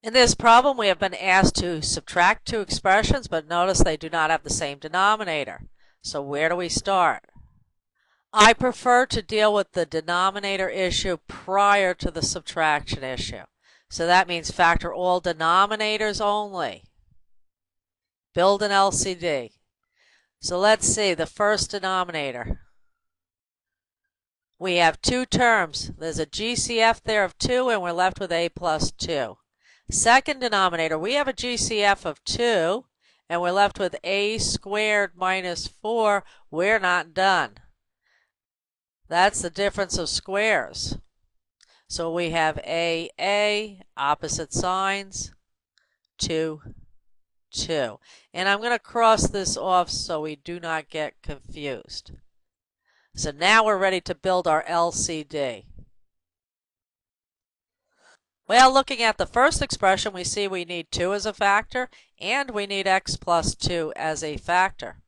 In this problem, we have been asked to subtract two expressions, but notice they do not have the same denominator. So where do we start? I prefer to deal with the denominator issue prior to the subtraction issue. So that means factor all denominators only. Build an LCD. So let's see, the first denominator. We have two terms. There's a GCF there of 2, and we're left with a plus 2. Second denominator, we have a GCF of 2, and we're left with a squared minus 4. We're not done. That's the difference of squares. So we have a, opposite signs, 2, 2. And I'm going to cross this off so we do not get confused. So now we're ready to build our LCD. Well, looking at the first expression, we see we need 2 as a factor, and we need x plus 2 as a factor.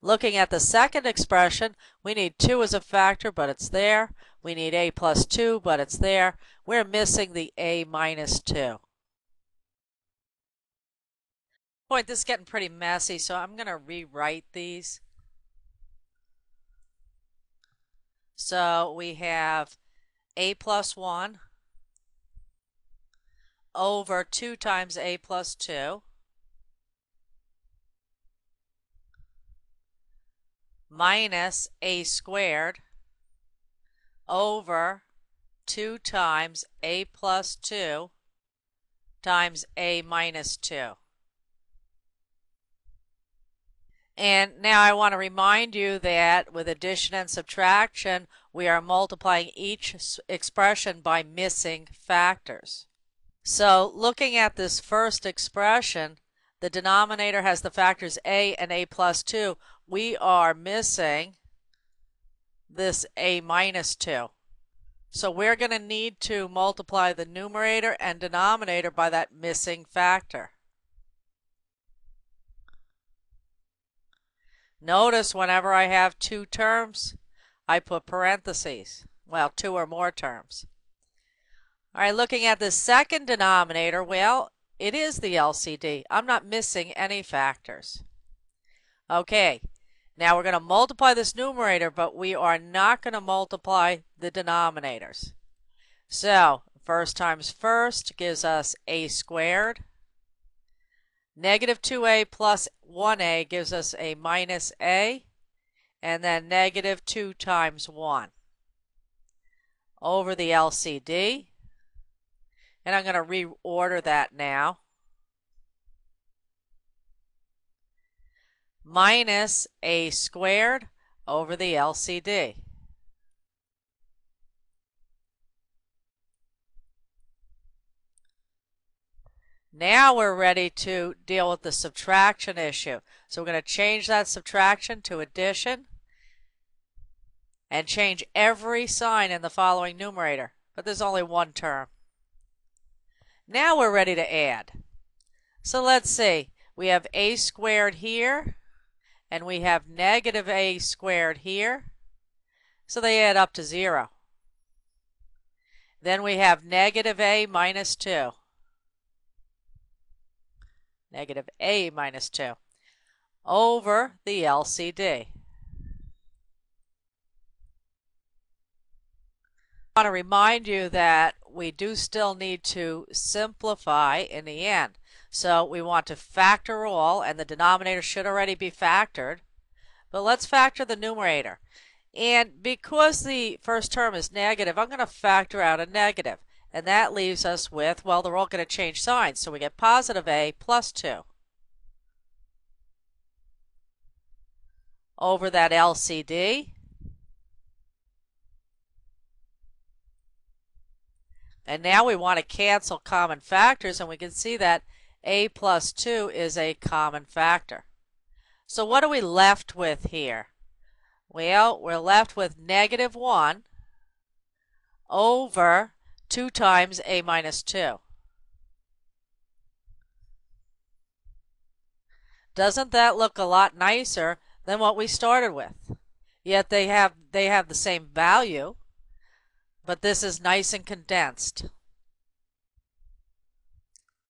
Looking at the second expression, we need 2 as a factor, but it's there. We need a plus 2, but it's there. We're missing the a minus 2. Boy, this is getting pretty messy, so I'm going to rewrite these. So we have a plus 1 over 2 times a plus 2 minus a squared over 2 times a plus 2 times a minus 2. And now I want to remind you that with addition and subtraction, we are multiplying each expression by missing factors. So looking at this first expression, the denominator has the factors a and a plus 2. We are missing this a minus 2. So we're going to need to multiply the numerator and denominator by that missing factor. Notice whenever I have two terms, I put parentheses. Well, 2 or more terms. All right, looking at the second denominator, well, it is the LCD. I'm not missing any factors. Okay, now we're going to multiply this numerator, but we are not going to multiply the denominators. So, first times first gives us a squared. Negative 2a plus 1a gives us a minus a. And then negative 2 times 1 over the LCD. And I'm going to reorder that now. Minus a squared over the LCD. Now we're ready to deal with the subtraction issue. So we're going to change that subtraction to addition and change every sign in the following numerator. But there's only one term. Now we're ready to add. So let's see. We have a squared here, and we have negative a squared here. So they add up to 0. Then we have negative a minus 2. Negative a minus 2 over the LCD. I want to remind you that we do still need to simplify in the end. So we want to factor all, and the denominator should already be factored. But let's factor the numerator. And because the first term is negative, I'm going to factor out a negative. And that leaves us with, well, they're all going to change signs. So we get positive a plus 2 over that LCD. And now we want to cancel common factors, and we can see that a plus 2 is a common factor. So what are we left with here? Well, we're left with negative 1 over 2 times a minus 2. Doesn't that look a lot nicer than what we started with? Yet they have the same value. But this is nice and condensed.